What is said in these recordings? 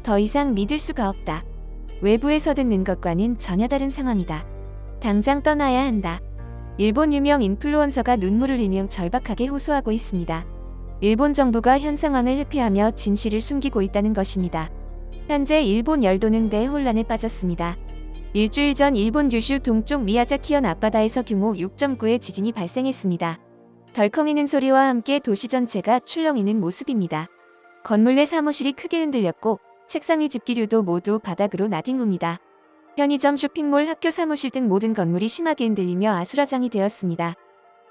더 이상 믿을 수가 없다. 외부에서 듣는 것과는 전혀 다른 상황이다. 당장 떠나야 한다. 일본 유명 인플루언서가 눈물을 흘리며 절박하게 호소하고 있습니다. 일본 정부가 현 상황을 회피하며 진실을 숨기고 있다는 것입니다. 현재 일본 열도는 대혼란에 빠졌습니다. 일주일 전 일본 규슈 동쪽 미야자키현 앞바다에서 규모 6.9의 지진이 발생했습니다. 덜컹이는 소리와 함께 도시 전체가 출렁이는 모습입니다. 건물 내 사무실이 크게 흔들렸고 책상 위 집기류도 모두 바닥으로 나뒹굽니다. 편의점, 쇼핑몰, 학교, 사무실 등 모든 건물이 심하게 흔들리며 아수라장이 되었습니다.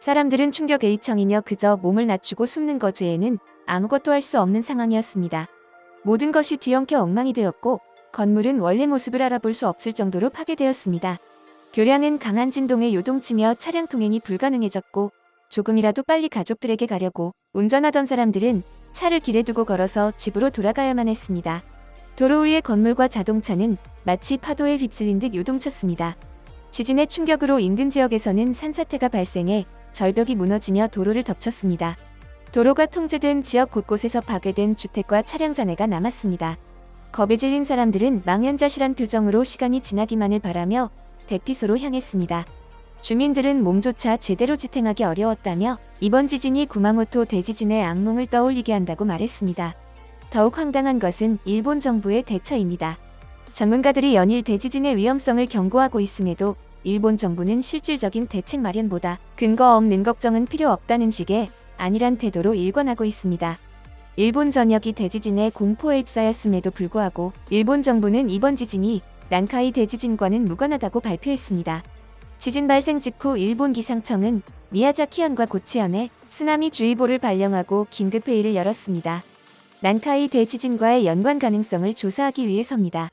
사람들은 충격에 이청이며 그저 몸을 낮추고 숨는 것 외에는 아무것도 할 수 없는 상황이었습니다. 모든 것이 뒤엉켜 엉망이 되었고 건물은 원래 모습을 알아볼 수 없을 정도로 파괴되었습니다. 교량은 강한 진동에 요동치며 차량 통행이 불가능해졌고 조금이라도 빨리 가족들에게 가려고 운전하던 사람들은 차를 길에 두고 걸어서 집으로 돌아가야만 했습니다. 도로 위의 건물과 자동차는 마치 파도에 휩쓸린 듯 요동쳤습니다. 지진의 충격으로 인근 지역에서는 산사태가 발생해 절벽이 무너지며 도로를 덮쳤습니다. 도로가 통제된 지역 곳곳에서 파괴된 주택과 차량 잔해가 남았습니다. 겁에 질린 사람들은 망연자실한 표정으로 시간이 지나기만을 바라며 대피소로 향했습니다. 주민들은 몸조차 제대로 지탱하기 어려웠다며 이번 지진이 구마모토 대지진의 악몽을 떠올리게 한다고 말했습니다. 더욱 황당한 것은 일본 정부의 대처입니다. 전문가들이 연일 대지진의 위험성을 경고하고 있음에도 일본 정부는 실질적인 대책 마련보다 근거 없는 걱정은 필요 없다는 식의 안일한 태도로 일관하고 있습니다. 일본 전역이 대지진의 공포에 휩싸였음에도 불구하고 일본 정부는 이번 지진이 난카이 대지진과는 무관하다고 발표했습니다. 지진 발생 직후 일본 기상청은 미야자키현과 고치현에 쓰나미 주의보를 발령하고 긴급회의를 열었습니다. 난카이 대지진과의 연관 가능성을 조사하기 위해서입니다.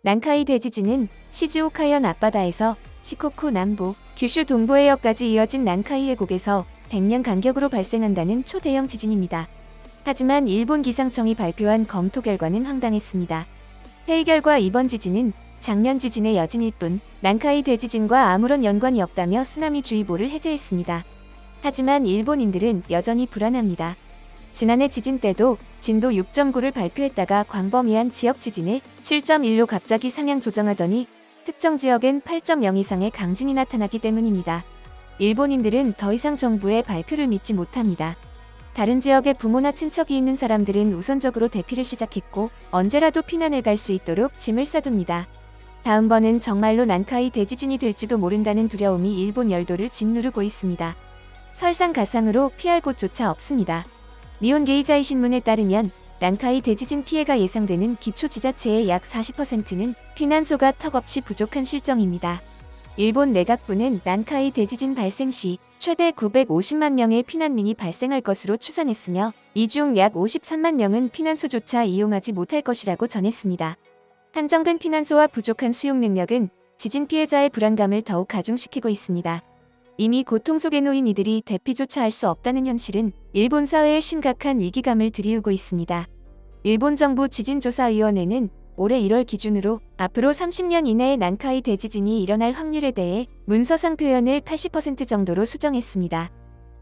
난카이 대지진은 시즈오카현 앞바다에서 시코쿠 남부, 규슈 동부 해역까지 이어진 난카이 해곡에서 100년 간격으로 발생한다는 초대형 지진입니다. 하지만 일본 기상청이 발표한 검토 결과는 황당했습니다. 회의 결과 이번 지진은 작년 지진의 여진일 뿐 난카이 대지진과 아무런 연관이 없다며 쓰나미주의보를 해제했습니다. 하지만 일본인들은 여전히 불안합니다. 지난해 지진 때도 진도 6.9를 발표했다가 광범위한 지역 지진을 7.1로 갑자기 상향 조정하더니 특정 지역엔 8.0 이상의 강진이 나타나기 때문입니다. 일본인들은 더 이상 정부의 발표를 믿지 못합니다. 다른 지역에 부모나 친척이 있는 사람들은 우선적으로 대피를 시작했고 언제라도 피난을 갈 수 있도록 짐을 싸둡니다. 다음번은 정말로 난카이 대지진이 될지도 모른다는 두려움이 일본 열도를 짓누르고 있습니다. 설상가상으로 피할 곳조차 없습니다. 니혼 게이자이 신문에 따르면 난카이 대지진 피해가 예상되는 기초지자체의 약 40%는 피난소가 턱없이 부족한 실정입니다. 일본 내각부는 난카이 대지진 발생 시 최대 950만 명의 피난민이 발생할 것으로 추산했으며 이 중 약 53만 명은 피난소조차 이용하지 못할 것이라고 전했습니다. 한정된 피난소와 부족한 수용 능력은 지진 피해자의 불안감을 더욱 가중시키고 있습니다. 이미 고통 속에 놓인 이들이 대피조차 할 수 없다는 현실은 일본 사회에 심각한 위기감을 들이우고 있습니다. 일본 정부 지진조사위원회는 올해 1월 기준으로 앞으로 30년 이내에 난카이 대지진이 일어날 확률에 대해 문서상 표현을 80% 정도로 수정했습니다.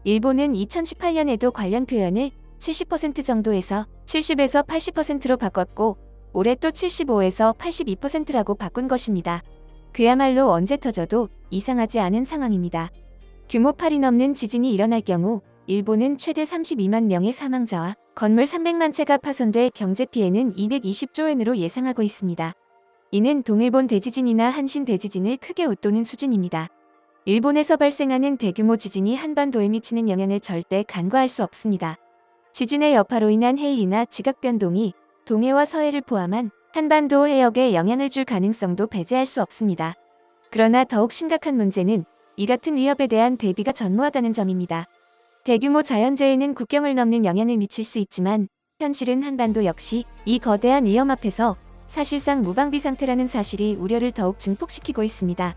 일본은 2018년에도 관련 표현을 70% 정도에서 70에서 80%로 바꿨고 올해 또 75에서 82%라고 바꾼 것입니다. 그야말로 언제 터져도 이상하지 않은 상황입니다. 규모 8이 넘는 지진이 일어날 경우 일본은 최대 32만 명의 사망자와 건물 300만 채가 파손돼 경제 피해는 220조 엔으로 예상하고 있습니다. 이는 동일본 대지진이나 한신 대지진을 크게 웃도는 수준입니다. 일본에서 발생하는 대규모 지진이 한반도에 미치는 영향을 절대 간과할 수 없습니다. 지진의 여파로 인한 해일이나 지각 변동이 동해와 서해를 포함한 한반도 해역에 영향을 줄 가능성도 배제할 수 없습니다. 그러나 더욱 심각한 문제는 이 같은 위협에 대한 대비가 전무하다는 점입니다. 대규모 자연재해는 국경을 넘는 영향을 미칠 수 있지만 현실은 한반도 역시 이 거대한 위험 앞에서 사실상 무방비 상태라는 사실이 우려를 더욱 증폭시키고 있습니다.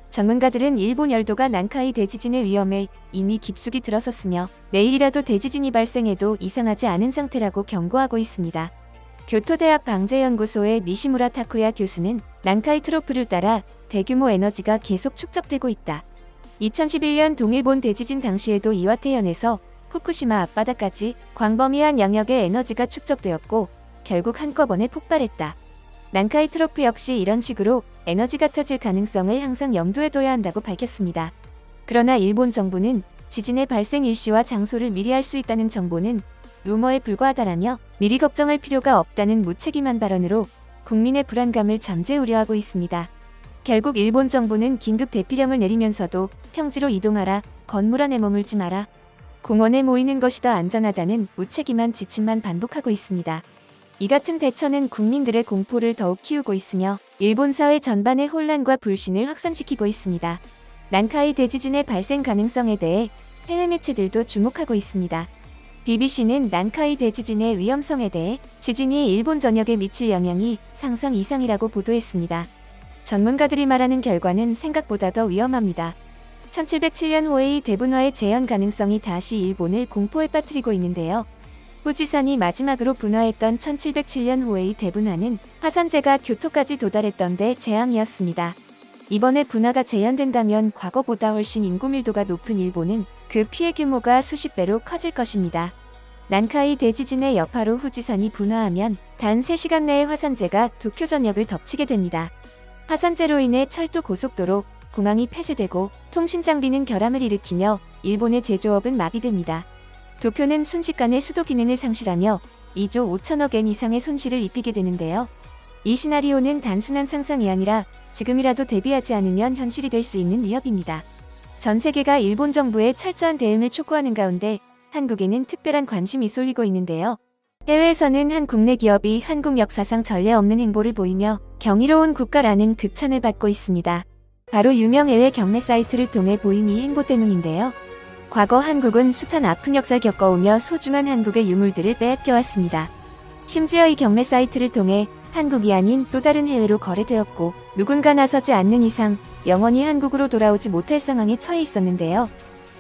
전문가들은 일본 열도가 난카이 대지진의 위험에 이미 깊숙이 들어섰으며 내일이라도 대지진이 발생해도 이상하지 않은 상태라고 경고하고 있습니다. 교토대학 방재연구소의 니시무라 타쿠야 교수는 난카이 트로프를 따라 대규모 에너지가 계속 축적되고 있다. 2011년 동일본 대지진 당시에도 이와테현에서 후쿠시마 앞바다까지 광범위한 영역의 에너지가 축적되었고 결국 한꺼번에 폭발했다. 난카이 트로프 역시 이런 식으로 에너지가 터질 가능성을 항상 염두에 둬야 한다고 밝혔습니다. 그러나 일본 정부는 지진의 발생 일시와 장소를 미리 알 수 있다는 정보는 루머에 불과하다라며 미리 걱정할 필요가 없다는 무책임한 발언으로 국민의 불안감을 잠재 우려하고 있습니다. 결국 일본 정부는 긴급 대피령을 내리면서도 평지로 이동하라, 건물 안에 머물지 마라, 공원에 모이는 것이 더 안전하다는 무책임한 지침만 반복하고 있습니다. 이 같은 대처는 국민들의 공포를 더욱 키우고 있으며 일본 사회 전반의 혼란과 불신을 확산시키고 있습니다. 난카이 대지진의 발생 가능성에 대해 해외 매체들도 주목하고 있습니다. BBC는 난카이 대지진의 위험성에 대해 지진이 일본 전역에 미칠 영향이 상상 이상이라고 보도했습니다. 전문가들이 말하는 결과는 생각보다 더 위험합니다. 1707년 호에이 대분화의 재현 가능성이 다시 일본을 공포에 빠뜨리고 있는데요. 후지산이 마지막으로 분화했던 1707년 호에이 대분화는 화산재가 교토까지 도달했던 데 재앙이었습니다. 이번에 분화가 재현된다면 과거보다 훨씬 인구 밀도가 높은 일본은 그 피해 규모가 수십 배로 커질 것입니다. 난카이 대지진의 여파로 후지산이 분화하면 단 3시간 내에 화산재가 도쿄 전역을 덮치게 됩니다. 화산재로 인해 철도 고속도로, 공항이 폐쇄되고 통신 장비는 결함을 일으키며 일본의 제조업은 마비됩니다. 도쿄는 순식간에 수도 기능을 상실하며 2조 5천억 엔 이상의 손실을 입히게 되는데요. 이 시나리오는 단순한 상상이 아니라 지금이라도 대비하지 않으면 현실이 될 수 있는 위협입니다. 전 세계가 일본 정부의 철저한 대응을 촉구하는 가운데 한국에는 특별한 관심이 쏠리고 있는데요. 해외에서는 한 국내 기업이 한국 역사상 전례 없는 행보를 보이며 경이로운 국가라는 극찬을 받고 있습니다. 바로 유명 해외 경매 사이트를 통해 보인 이 행보 때문인데요. 과거 한국은 숱한 아픈 역사를 겪어오며 소중한 한국의 유물들을 빼앗겨왔습니다. 심지어 이 경매 사이트를 통해 한국이 아닌 또 다른 해외로 거래되었고 누군가 나서지 않는 이상 영원히 한국으로 돌아오지 못할 상황에 처해 있었는데요.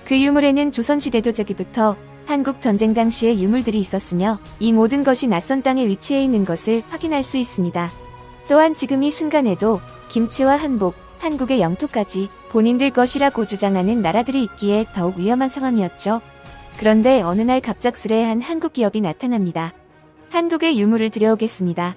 그 유물에는 조선시대 도자기부터 한국 전쟁 당시의 유물들이 있었으며 이 모든 것이 낯선 땅에 위치해 있는 것을 확인할 수 있습니다. 또한 지금 이 순간에도 김치와 한복, 한국의 영토까지 본인들 것이라고 주장하는 나라들이 있기에 더욱 위험한 상황이었죠. 그런데 어느 날 갑작스레 한 한국 기업이 나타납니다. 한국의 유물을 들여오겠습니다.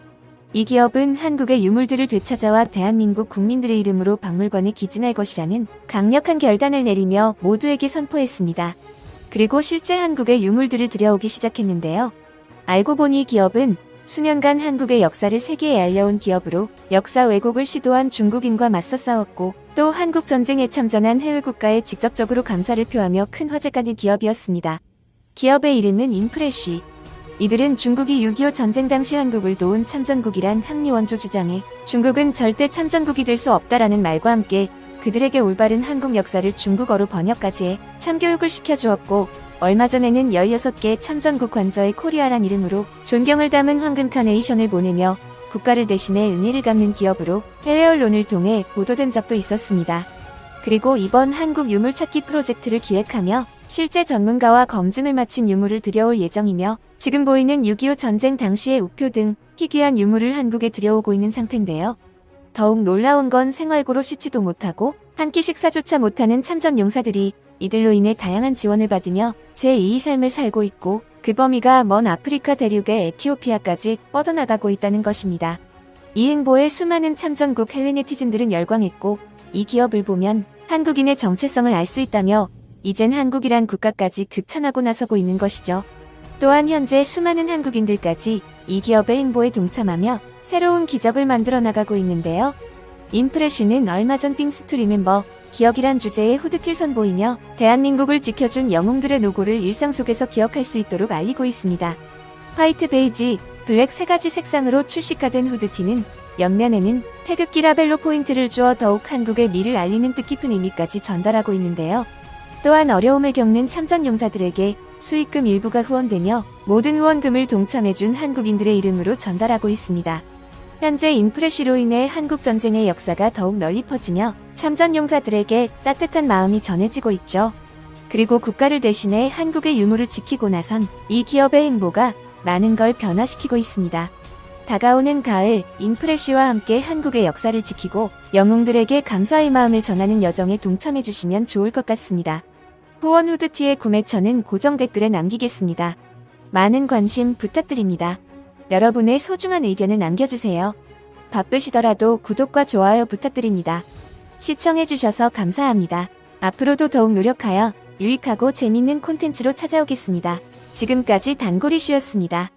이 기업은 한국의 유물들을 되찾아와 대한민국 국민들의 이름으로 박물관에 기증할 것이라는 강력한 결단을 내리며 모두에게 선포했습니다. 그리고 실제 한국의 유물들을 들여오기 시작했는데요. 알고 보니 이 기업은 수년간 한국의 역사를 세계에 알려온 기업으로 역사 왜곡을 시도한 중국인과 맞서 싸웠고 또 한국 전쟁에 참전한 해외 국가에 직접적으로 감사를 표하며 큰 화제가 된 기업이었습니다. 기업의 이름은 인프레시. 이들은 중국이 6.25 전쟁 당시 한국을 도운 참전국이란 항리원조 주장에 중국은 절대 참전국이 될 수 없다라는 말과 함께 그들에게 올바른 한국 역사를 중국어로 번역까지 해 참교육을 시켜주었고 얼마 전에는 16개 참전국 관저에 코리아란 이름으로 존경을 담은 황금 카네이션을 보내며 국가를 대신해 은혜를 갚는 기업으로 해외 언론을 통해 보도된 적도 있었습니다. 그리고 이번 한국 유물 찾기 프로젝트를 기획하며 실제 전문가와 검증을 마친 유물을 들여올 예정이며 지금 보이는 6.25 전쟁 당시의 우표 등 희귀한 유물을 한국에 들여오고 있는 상태인데요. 더욱 놀라운 건 생활고로 씻지도 못하고 한 끼 식사조차 못하는 참전 용사들이 이들로 인해 다양한 지원을 받으며 제2의 삶을 살고 있고 그 범위가 먼 아프리카 대륙의 에티오피아까지 뻗어나가고 있다는 것입니다. 이 행보에 수많은 참전국 해외 네티즌들은 열광했고 이 기업을 보면 한국인의 정체성을 알 수 있다며 이젠 한국이란 국가까지 극찬하고 나서고 있는 것이죠. 또한 현재 수많은 한국인들까지 이 기업의 행보에 동참하며 새로운 기적을 만들어 나가고 있는데요. 인프레쉬는 얼마 전 띵스 투 리멤버 기억이란 주제의 후드티를 선보이며 대한민국을 지켜준 영웅들의 노고를 일상 속에서 기억할 수 있도록 알리고 있습니다. 화이트, 베이지, 블랙 세 가지 색상으로 출시가된 후드티는 옆면에는 태극기 라벨로 포인트를 주어 더욱 한국의 미를 알리는 뜻깊은 의미까지 전달하고 있는데요. 또한 어려움을 겪는 참전 용사들에게 수익금 일부가 후원되며 모든 후원금을 동참해준 한국인들의 이름으로 전달하고 있습니다. 현재 인프레쉬로 인해 한국 전쟁의 역사가 더욱 널리 퍼지며 참전 용사들에게 따뜻한 마음이 전해지고 있죠. 그리고 국가를 대신해 한국의 유물을 지키고 나선 이 기업의 행보가 많은 걸 변화시키고 있습니다. 다가오는 가을, 인프레쉬와 함께 한국의 역사를 지키고 영웅들에게 감사의 마음을 전하는 여정에 동참해주시면 좋을 것 같습니다. 후원 후드티의 구매처는 고정 댓글에 남기겠습니다. 많은 관심 부탁드립니다. 여러분의 소중한 의견을 남겨주세요. 바쁘시더라도 구독과 좋아요 부탁드립니다. 시청해주셔서 감사합니다. 앞으로도 더욱 노력하여 유익하고 재밌는 콘텐츠로 찾아오겠습니다. 지금까지 단골이슈였습니다.